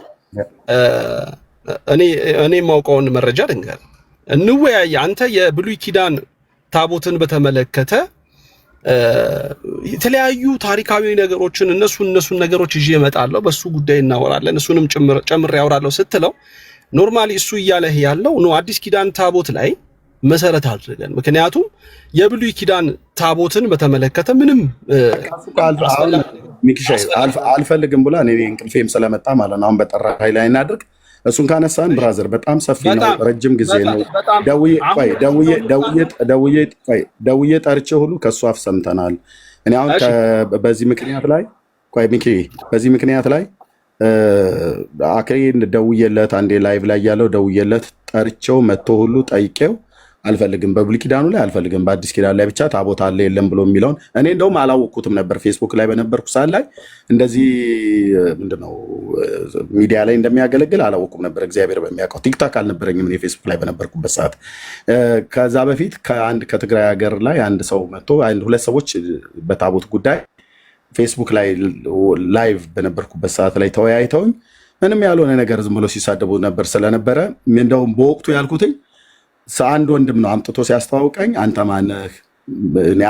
S1: እኔ የማውቀውን መረጃ ልንገርህ። እንወያይ። አንተ የብሉይ ኪዳን ታቦትን በተመለከተ የተለያዩ ታሪካዊ ነገሮችን እነሱን ነገሮች ይዤ እመጣለሁ፣ በሱ ጉዳይ እናወራለን፣ እሱንም ጨምሬ ያወራለሁ ስትለው ኖርማሊ እሱ እያለህ ያለው ነው አዲስ ኪዳን ታቦት ላይ መሰረት አድርገን። ምክንያቱም የብሉይ ኪዳን ታቦትን በተመለከተ ምንም
S3: አልፈልግም ብላ እኔ እንቅልፌም ስለመጣ ማለት ነው አሁን በጠራ ኃይል ላይ እናድርግ። እሱን ካነሳን ብራዘር በጣም ሰፊ ነው፣ ረጅም ጊዜ ነው። ደውዬ ጠርቼ ሁሉ ከእሱ አፍ ሰምተናል። እኔ አሁን በዚህ ምክንያት ላይ አክሬን ደውዬለት አንዴ ላይቭ ላይ ያለው ደውዬለት ጠርቼው መጥቶ ሁሉ ጠይቄው አልፈልግም፣ በብሉይ ኪዳኑ ላይ አልፈልግም፣ በአዲስ ኪዳን ላይ ብቻ ታቦት አለ የለም ብሎ የሚለውን እኔ እንደውም አላወቅኩትም ነበር። ፌስቡክ ላይ በነበርኩ ሰዓት ላይ እንደዚህ ምንድነው ሚዲያ ላይ እንደሚያገለግል አላወቅኩም ነበር። እግዚአብሔር በሚያውቀው ቲክታክ አልነበረኝም እኔ ፌስቡክ ላይ በነበርኩበት ሰዓት። ከዛ በፊት ከትግራይ ሀገር ላይ አንድ ሰው መጥቶ ሁለት ሰዎች በታቦት ጉዳይ ፌስቡክ ላይ ላይቭ በነበርኩበት ሰዓት ላይ ተወያይተውኝ ምንም ያልሆነ ነገር ዝም ብሎ ሲሳደቡ ነበር ስለነበረ እንደውም በወቅቱ ያልኩትኝ አንድ ወንድም ነው አምጥቶ ሲያስተዋውቀኝ አንተ ማነህ እኔ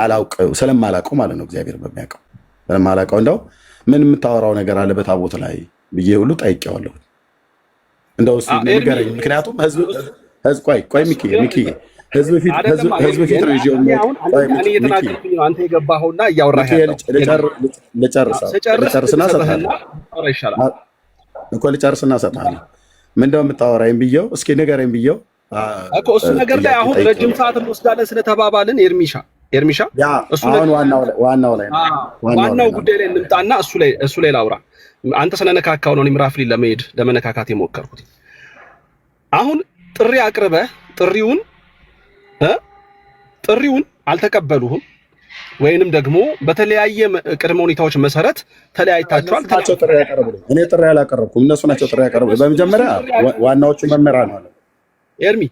S3: ስለማላውቀው ማለት ነው እግዚአብሔር በሚያውቀው ስለማላውቀው እንደው ምን የምታወራው ነገር አለ በታቦት ላይ ብዬ ሁሉ ጠይቄዋለሁ። እንደው ንገረኝ፣ ምክንያቱም ህዝብ ቆይ ሚኪ ህዝብ ፊት ነው ይዤው
S1: አንተ የገባኸውና እያወራህ ያለው
S3: ልጨርስና እሰጥሃለሁ። ምንድነው የምታወራኝ ብዬው እስኪ ንገረኝ ብዬው
S1: እኮ እሱ ነገር ላይ አሁን ረጅም ሰዓት እንወስዳለን ስለተባባልን ኤርሚሻ
S3: አሁን ዋናው ጉዳይ ላይ
S1: እንምጣና እሱ ላይ ላውራ። አንተ ስለነካካው ነው እኔም ራፍሊ ለመነካካት የሞከርኩት። አሁን ጥሪ አቅርበህ ጥሪውን አልተቀበሉህም ወይንም ደግሞ በተለያየ ቅድመ ሁኔታዎች መሰረት ተለያይታችኋል።
S3: እኔ ጥሪ አላቀረብኩም፣ እነሱ ናቸው ጥሪ ያቀረቡት። በመጀመሪያ ዋናዎቹ መምህራን ነው
S1: ኤርሚ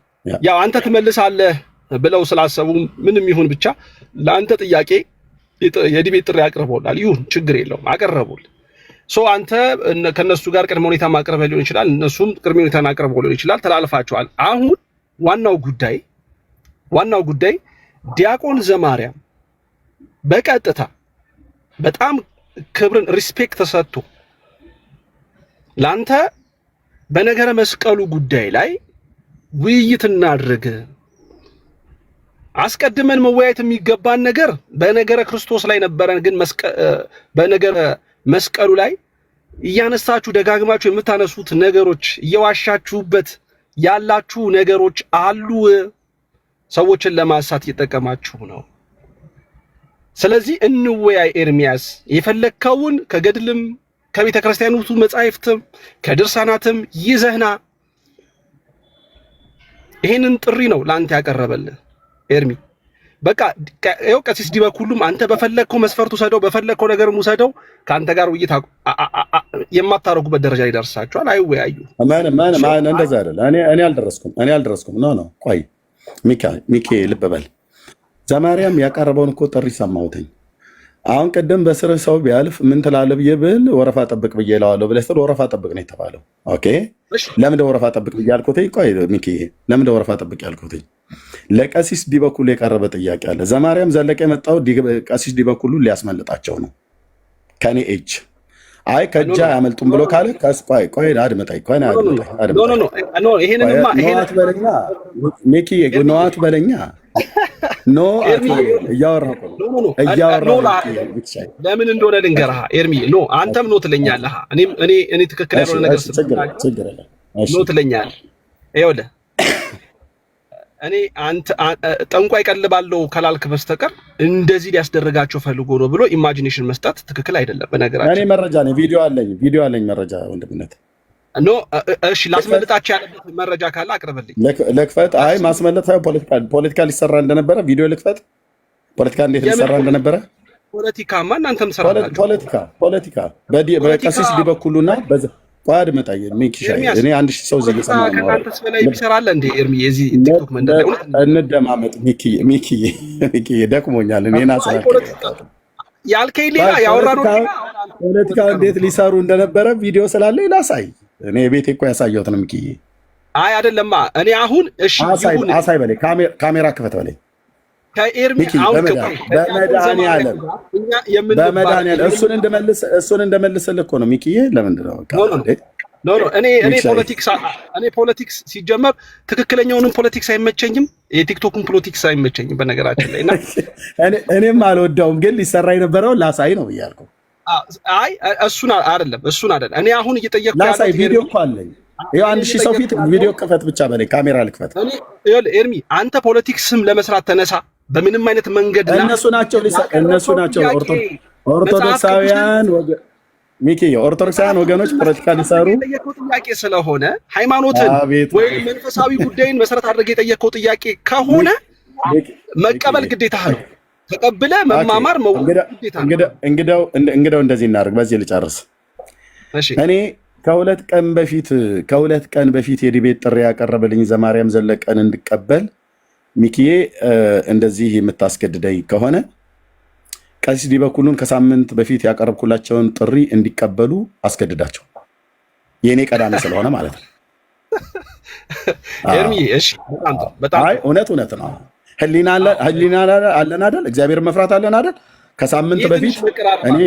S1: ያው አንተ ትመልሳለህ ብለው ስላሰቡ ምንም ይሁን ብቻ ለአንተ ጥያቄ የዲቤት ጥሪ አቅርበውላል። ይሁን ችግር የለውም አቀረቡል። አንተ ከነሱ ጋር ቅድመ ሁኔታ ማቅረብ ሊሆን ይችላል፣ እነሱም ቅድመ ሁኔታን አቅርበው ሊሆን ይችላል። ተላልፋቸዋል። አሁን ዋናው ጉዳይ ዲያቆን ዘማርያም በቀጥታ በጣም ክብርን ሪስፔክት ተሰጥቶ ላንተ በነገረ መስቀሉ ጉዳይ ላይ ውይይት እናድርግ። አስቀድመን መወያየት የሚገባን ነገር በነገረ ክርስቶስ ላይ ነበረን፣ ግን በነገረ መስቀሉ ላይ እያነሳችሁ ደጋግማችሁ የምታነሱት ነገሮች እየዋሻችሁበት ያላችሁ ነገሮች አሉ። ሰዎችን ለማሳት እየተጠቀማችሁ ነው። ስለዚህ እንወያይ። ኤርሚያስ የፈለከውን ከገድልም ከቤተ ክርስቲያኑ መጻሕፍትም ከድርሳናትም ይዘህና ይሄንን ጥሪ ነው ላንተ ያቀረበልህ ኤርሚ። በቃ ይኸው ቀሲስ ዲበኩሉም አንተ በፈለከው መስፈርቱ ሰደው በፈለከው ነገር ሙሰደው ከአንተ ጋር ውይይት የማታረጉበት ደረጃ ላይ ደርሳችኋል። አይወያዩ
S3: ማን እንደዛ አይደለ። እኔ አልደረስኩም። ኖ ቆይ ሚኪ ልብ በል። ዘማርያም ያቀረበውን እኮ ጥሪ ሰማሁትኝ። አሁን ቅድም በስር ሰው ቢያልፍ ምን ትላለህ ብዬ ብል ወረፋ ጠብቅ ብዬ እለዋለሁ ብለህ ስትል ወረፋ ጠብቅ ነው የተባለው። ኦኬ ለምን ወረፋ ጠብቅ ብዬ አልኩትኝ? ቆይ ሚኪ ለምን ወረፋ ጠብቅ ያልኩትኝ? ለቀሲስ ዲበኩሉ የቀረበ ጥያቄ አለ። ዘማርያም ዘለቀ የመጣው ቀሲስ ዲበኩሉ ሊያስመልጣቸው ነው ከኔ እጅ። አይ ከእጅ አያመልጡም ብሎ ካለ ቆይ አድምጠኝ። ነዋት በለኛ ሚኪ፣ ነዋት በለኛ ኖ እያወራሁ
S1: ለምን እንደሆነ ልንገርህ ኤርሚ። ኖ አንተም ኖ ትለኛለህ፣ እኔ ትክክል ያልሆነ ነገር ኖ ትለኛለህ። ይኸውልህ እኔ ጠንቋይ ቀልባለሁ ካላልክ በስተቀር እንደዚህ ሊያስደርጋቸው ፈልጎ ነው ብሎ ኢማጂኔሽን መስጠት ትክክል አይደለም። በነገራችን
S3: እኔ መረጃ ነኝ፣ ቪዲዮ አለኝ መረጃ ወንድምነት።
S1: ኖ እሺ፣ ላስመልጣቸው ያለበት መረጃ ካለ አቅርብልኝ።
S3: ልክፈት? አይ ማስመለጥ ሳይሆን ፖለቲካ ሊሰራ እንደነበረ ቪዲዮ ልክፈት። ፖለቲካ እንዴት ሊሰራ እንደነበረ
S1: ፖለቲካማ እናንተም ሰራላችሁ።
S3: ፖለቲካ በቀሲስ ዲበኩሉና ቋድ መጣየ ሚኪሻይ እኔ 1000 ሰው እዚህ እየሰማ ነው።
S1: ከአንተስ በላይ ይሰራል እንዴ ኤርሚ? የዚህ ቲክቶክ መንደር ላይ
S3: እንደማመጥ ሚኪ ደክሞኛል። እኔና
S1: ያልከኝ ሌላ ያወራነው
S3: ፖለቲካ እንዴት ሊሰሩ እንደነበረ ቪዲዮ ስላለ ላሳይ። እኔ ቤቴ እኮ ያሳየሁት ነው ሚኪ።
S1: አይ አይደለማ። እኔ አሁን እሺ
S3: አሳይ በላይ ካሜራ ክፈት በላይ
S1: ከኤርሚ አሁን
S3: በመድኃኒዓለም እሱን እንደመልስልህ እኮ ነው ሚኪዬ። ለምንድን ነው እኔ ፖለቲክስ ሲጀመር ትክክለኛውንም ፖለቲክስ አይመቸኝም፣ የቲክቶክን ፖለቲክስ አይመቸኝም በነገራችን ላይ እና እኔም አልወዳውም፣ ግን ሊሰራ የነበረው ላሳይ ነው ብያለሁ።
S1: አይ እሱን አይደለም እኔ አሁን እየጠየቅኩ
S3: ላሳይ ቪዲዮ እኮ አለኝ። ይኸው 1000 ሰው ፊት ቪዲዮ ክፈት ብቻ በላይ ካሜራ ልክፈት።
S1: ኤርሚ አንተ ፖለቲክስም ለመስራት ተነሳ። በምንም አይነት መንገድ
S3: እነሱ ናቸው ኦርቶዶክሳውያን ሚኪ ኦርቶዶክሳውያን ወገኖች ፖለቲካ ሊሰሩ
S1: የጠየቀው ጥያቄ ስለሆነ ሃይማኖትን ወይም መንፈሳዊ ጉዳይን መሰረት አድርገህ የጠየቀው ጥያቄ ከሆነ መቀበል ግዴታ ነው። ተቀብለ መማማር ግዴታ ነው።
S3: እንግዳው እንደዚህ እናደርግ። በዚህ ልጨርስ። እኔ ከሁለት ቀን በፊት የዲቤት ጥሪ ያቀረበልኝ ዘማርያም ዘለቀን እንድቀበል ሚኪዬ እንደዚህ የምታስገድደኝ ከሆነ ቀሲስ ዲበኩሉን ከሳምንት በፊት ያቀረብኩላቸውን ጥሪ እንዲቀበሉ አስገድዳቸው። የእኔ ቀዳሚ ስለሆነ ማለት ነው። አይ እውነት ነው። ህሊና አለን አይደል? እግዚአብሔር መፍራት አለን አይደል? ከሳምንት በፊት እኔ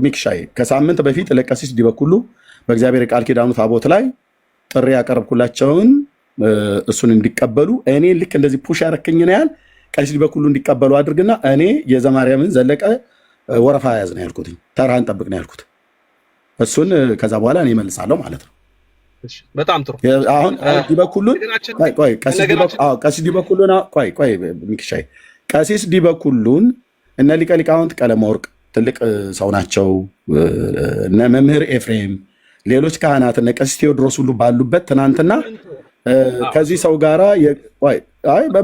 S3: ሚክሻይ ከሳምንት በፊት ለቀሲስ ዲበኩሉ በእግዚአብሔር ቃል ኪዳኑ ታቦት ላይ ጥሪ ያቀረብኩላቸውን እሱን እንዲቀበሉ እኔ ልክ እንደዚህ ፑሽ ያረከኝን ያህል ቀሲስ ዲበኩሉ እንዲቀበሉ አድርግና እኔ የዘማርያምን ዘለቀ ወረፋ ያዝ ነው ያልኩት። ተራህን ጠብቅ ነው ያልኩት። እሱን ከዛ በኋላ እኔ እመልሳለሁ ማለት ነው።
S1: በጣም ጥሩ።
S3: አሁን ዲበኩሉን ቀሲስ ዲበኩሉን ሚክሻይ ቀሲስ ዲበኩሉን እነ ሊቀ ሊቃውንት ቀለመወርቅ ትልቅ ሰው ናቸው። እነ መምህር ኤፍሬም፣ ሌሎች ካህናት እነ ቀሲስ ቴዎድሮስ ሁሉ ባሉበት ትናንትና ከዚህ ሰው ጋራ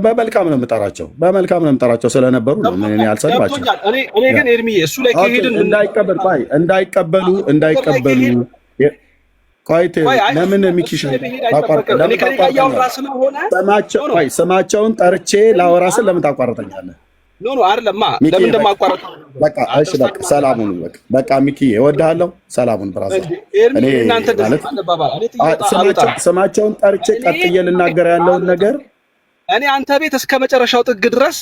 S3: በመልካም ነው የምጠራቸው ስለነበሩ ነው። እኔ አልሰድባቸው።
S1: እኔ ግን ኤርሚ እሱ ላይ ከሄድን
S3: ቆይቴ ለምን ሚኪሻ ስማቸውን ጠርቼ ላወራ ስል ለምን ታቋርጠኛለህ?
S1: ኖ አይደለማ። ለምን እንደማቋረጥ
S3: በቃ እሺ፣ በቃ ሰላሙን በቃ ሚኪ እወድሃለሁ። ሰላሙን ብራዘር፣ እኔ ማለት ስማቸውን ጠርቼ ቀጥዬ ልናገር ያለውን ነገር
S1: እኔ አንተ ቤት እስከ መጨረሻው ጥግ ድረስ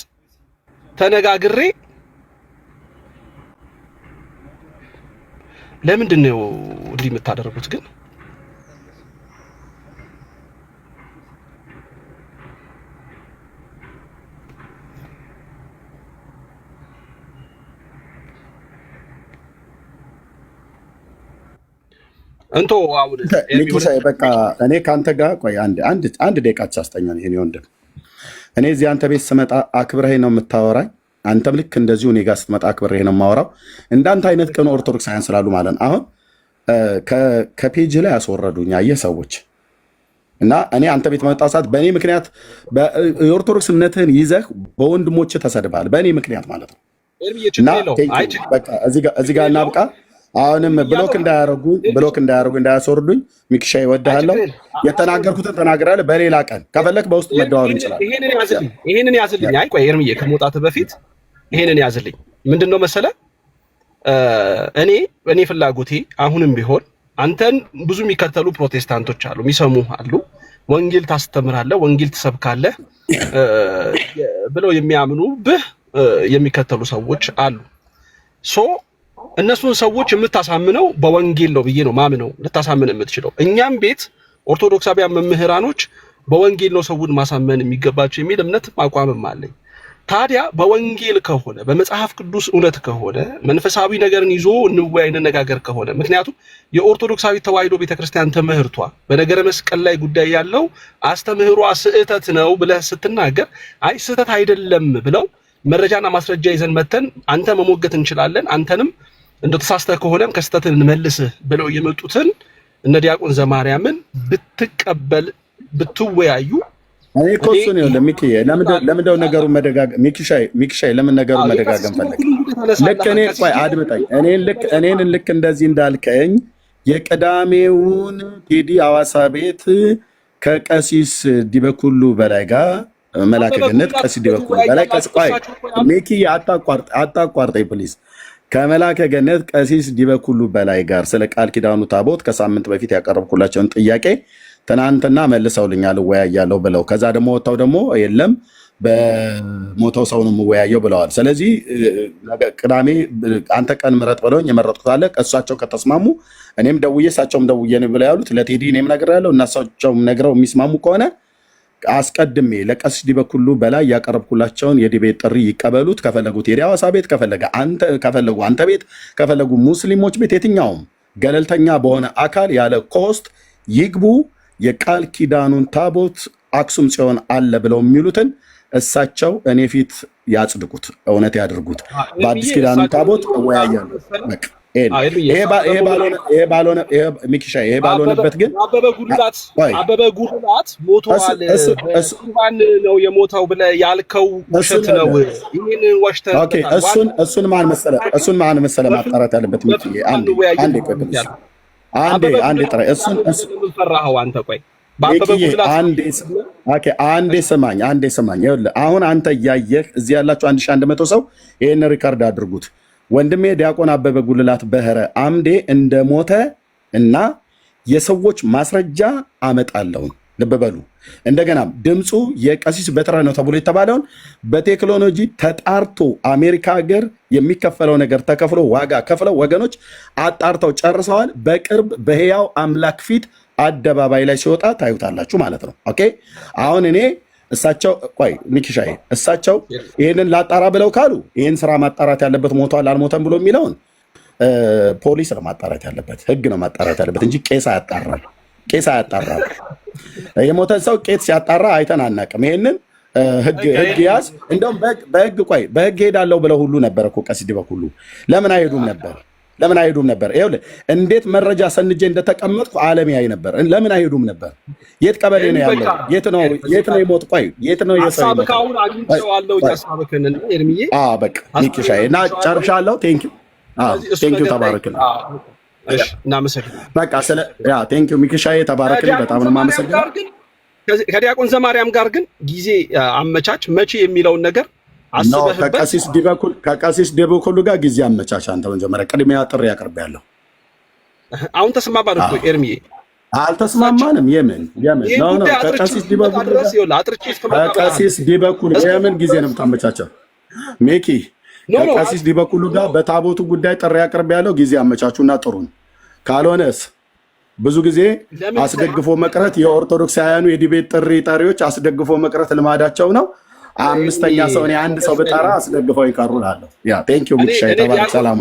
S1: ተነጋግሬ ለምንድን ነው እንዲህ የምታደርጉት ግን? እንቶ አሁን
S3: በቃ እኔ ካንተ ጋር ቆይ አንድ ደቂቃ አስጠኛኝ። ይሄን ወንድም እኔ እዚህ አንተ ቤት ስመጣ አክብረህ ነው የምታወራኝ። አንተም ልክ እንደዚሁ እኔ ጋር ስትመጣ አክብረህ ነው የማወራው። እንዳንተ አይነት ቀን ኦርቶዶክሳውያን ስላሉ ማለት ነው። አሁን ከፔጅ ላይ ያስወረዱኝ አየህ ሰዎች እና እኔ አንተ ቤት መጣ ሰዓት በእኔ ምክንያት የኦርቶዶክስ እምነትህን ይዘህ በወንድሞች ተሰድበሃል፣ በእኔ ምክንያት ማለት ነው። እና በቃ እዚህ ጋር እናብቃ። አሁንም ብሎክ እንዳያረጉ እንዳያስወርዱኝ። ሚኪሻ ይወድሃለሁ። የተናገርኩትን ተናግራለህ። በሌላ ቀን ከፈለክ በውስጥ መደዋወል እንችላለን።
S1: ይሄንን ያዝልኝ። አይ ቆይ ኤርምዬ ከመውጣት በፊት ይሄንን ያዝልኝ። ምንድነው መሰለህ እኔ ፍላጎቴ አሁንም ቢሆን አንተን ብዙ የሚከተሉ ፕሮቴስታንቶች አሉ፣ የሚሰሙ አሉ። ወንጌል ታስተምራለህ፣ ወንጌል ትሰብካለህ ብለው የሚያምኑብህ የሚከተሉ ሰዎች አሉ። እነሱን ሰዎች የምታሳምነው በወንጌል ነው ብዬ ነው ማምነው። ልታሳምን የምትችለው እኛም ቤት ኦርቶዶክሳውያን መምህራኖች በወንጌል ነው ሰውን ማሳመን የሚገባቸው የሚል እምነት አቋምም አለኝ። ታዲያ በወንጌል ከሆነ በመጽሐፍ ቅዱስ እውነት ከሆነ መንፈሳዊ ነገርን ይዞ እንወያይ እንነጋገር ከሆነ ምክንያቱም የኦርቶዶክሳዊ ተዋሕዶ ቤተክርስቲያን ትምህርቷ በነገረ መስቀል ላይ ጉዳይ ያለው አስተምህሯ ስህተት ነው ብለህ ስትናገር አይ ስህተት አይደለም ብለው መረጃና ማስረጃ ይዘን መተን አንተ መሞገት እንችላለን፣ አንተንም እንደተሳስተህ ከሆነም ከስተትን እንመልስህ ብለው የመጡትን እነ ዲያቆን ዘማርያምን ብትቀበል ብትወያዩ
S3: እኔ እኮ እሱን ነው ለምንድነው ነገሩ መደጋገም ሚኪሻይ ለምን ነገሩ መደጋገም ፈለግ? ልክ እኔ ቆይ አድምጠኝ። እኔን ልክ እንደዚህ እንዳልከኝ የቀዳሜውን ቴዲ ሐዋሳ ቤት ከቀሲስ ዲበኩሉ በላይ ጋር መላከ ገነት ቀሲስ ዲበኩሉ በላይ ቆይ ሚኪ አታቋርጠኝ ፕሊዝ። ከመላከ ገነት ቀሲስ ዲበኩሉ በላይ ጋር ስለ ቃል ኪዳኑ ታቦት ከሳምንት በፊት ያቀረብኩላቸውን ጥያቄ ትናንትና መልሰውልኛል እወያያለሁ ብለው ከዛ ደግሞ ወጣው ደግሞ የለም በሞተው ሰው ነው የምወያየው ብለዋል። ስለዚህ ቅዳሜ አንተ ቀን ምረጥ ብለውኝ የመረጥኩት አለ። እሳቸው ከተስማሙ እኔም ደውዬ እሳቸውም ደውዬ ነው ብለው ያሉት ለቴዲ እኔም ነግሬያለሁ እና እሳቸውም ነግረው የሚስማሙ ከሆነ አስቀድሜ ለቀሲስ ዲበኩሉ በላይ ያቀረብኩላቸውን የዲቤት ጥሪ ይቀበሉት። ከፈለጉ ቴዲ ሐዋሳ ቤት ከፈለጉ አንተ ቤት ከፈለጉ ሙስሊሞች ቤት የትኛውም ገለልተኛ በሆነ አካል ያለ ኮስት ይግቡ። የቃል ኪዳኑን ታቦት አክሱም ጽዮን አለ ብለው የሚሉትን እሳቸው እኔ ፊት ያጽድቁት፣ እውነት ያድርጉት። በአዲስ ኪዳኑን ታቦት እወያያለሁ። ይሄ ባልሆነበት ግን
S1: አበበ ጉልላት ሞቷል ነው የሞተው ብለህ ያልከው ውሸት ነው። ይሄን ወሽተህ
S3: እሱን ማን መሰለ ማጣራት ያለበት አንዴ ጥራ እሱን
S1: ፈራኸው አንተ። ቆይ
S3: አንዴ ስማኝ። ይኸውልህ አሁን አንተ እያየህ እዚህ ያላችሁ 1100 ሰው ይሄን ሪካርድ አድርጉት። ወንድሜ ዲያቆን አበበ ጉልላት በህረ አምዴ እንደሞተ እና የሰዎች ማስረጃ አመጣለሁ። ልብ በሉ። እንደገና ድምፁ የቀሲስ በትረ ነው ተብሎ የተባለውን በቴክኖሎጂ ተጣርቶ አሜሪካ ሀገር የሚከፈለው ነገር ተከፍሎ ዋጋ ከፍለው ወገኖች አጣርተው ጨርሰዋል። በቅርብ በሕያው አምላክ ፊት አደባባይ ላይ ሲወጣ ታዩታላችሁ ማለት ነው። ኦኬ አሁን እኔ እሳቸው ቆይ ሚኪሻዬ እሳቸው ይሄንን ላጣራ ብለው ካሉ ይሄን ስራ ማጣራት ያለበት ሞቷል አልሞተም ብሎ የሚለውን ፖሊስ ነው ማጣራት ያለበት፣ ህግ ነው ማጣራት ያለበት እንጂ ቄስ አያጣራም። የሞተ ሰው ቄስ ሲያጣራ አይተን አናውቅም። ይሄንን ህግ ያዝ። እንደውም በህግ ሄዳለሁ ብለው ሁሉ ነበር እኮ ቀሲስ ዲበኩሉ። ለምን አይሄዱም ነበር? ይኸውልህ እንዴት መረጃ ሰንጄ እንደተቀመጥኩ ዓለም ያይ ነበር። ለምን አይሄዱም ነበር? የት ቀበሌ ነው ያለው? የት ነው የሞት? ቆይ የት ነው የሰው ይሞት? በቃ ሚኪሻዬ እና ጨርሻለሁ። ቴንኪው ተባረክልኝ።
S1: እሺ እናመሰግናለን።
S3: በቃ ቴንክ ዩ ሚኪሻዬ፣ ተባረክልኝ። በጣም ነው የማመሰግነው።
S1: ከዲያቆን ዘማርያም ጋር ግን ጊዜ አመቻች መቼ የሚለውን ነገር አስበህበት።
S3: ከቀሲስ ዲበኩሉ ጋር ጊዜ አመቻች። አንተ መጀመሪያ ቅድሚያ ጥሪ ያቀርባለሁ።
S1: አሁን ተስማማን እኮ ኤርሚዬ።
S3: አልተስማማንም። የምን ነው ከቀሲስ ዲበኩሉ የምን ጊዜ ነው የምታመቻቸው? ሜኪ ከቀሲስ ዲበኩሉ ጋር በታቦቱ ጉዳይ ጥሪ ያቀርባለሁ። ጊዜ አመቻቹና ጥሩን። ካልሆነስ ብዙ ጊዜ አስደግፎ መቅረት የኦርቶዶክሳውያኑ የዲቤት ጥሪ ጠሪዎች አስደግፎ መቅረት ልማዳቸው ነው። አምስተኛ ሰው እኔ አንድ ሰው ብጠራ አስደግፈው ይቀሩላለሁ። ያ ቴንክ ዩ ሚኪሻ፣ ሰላም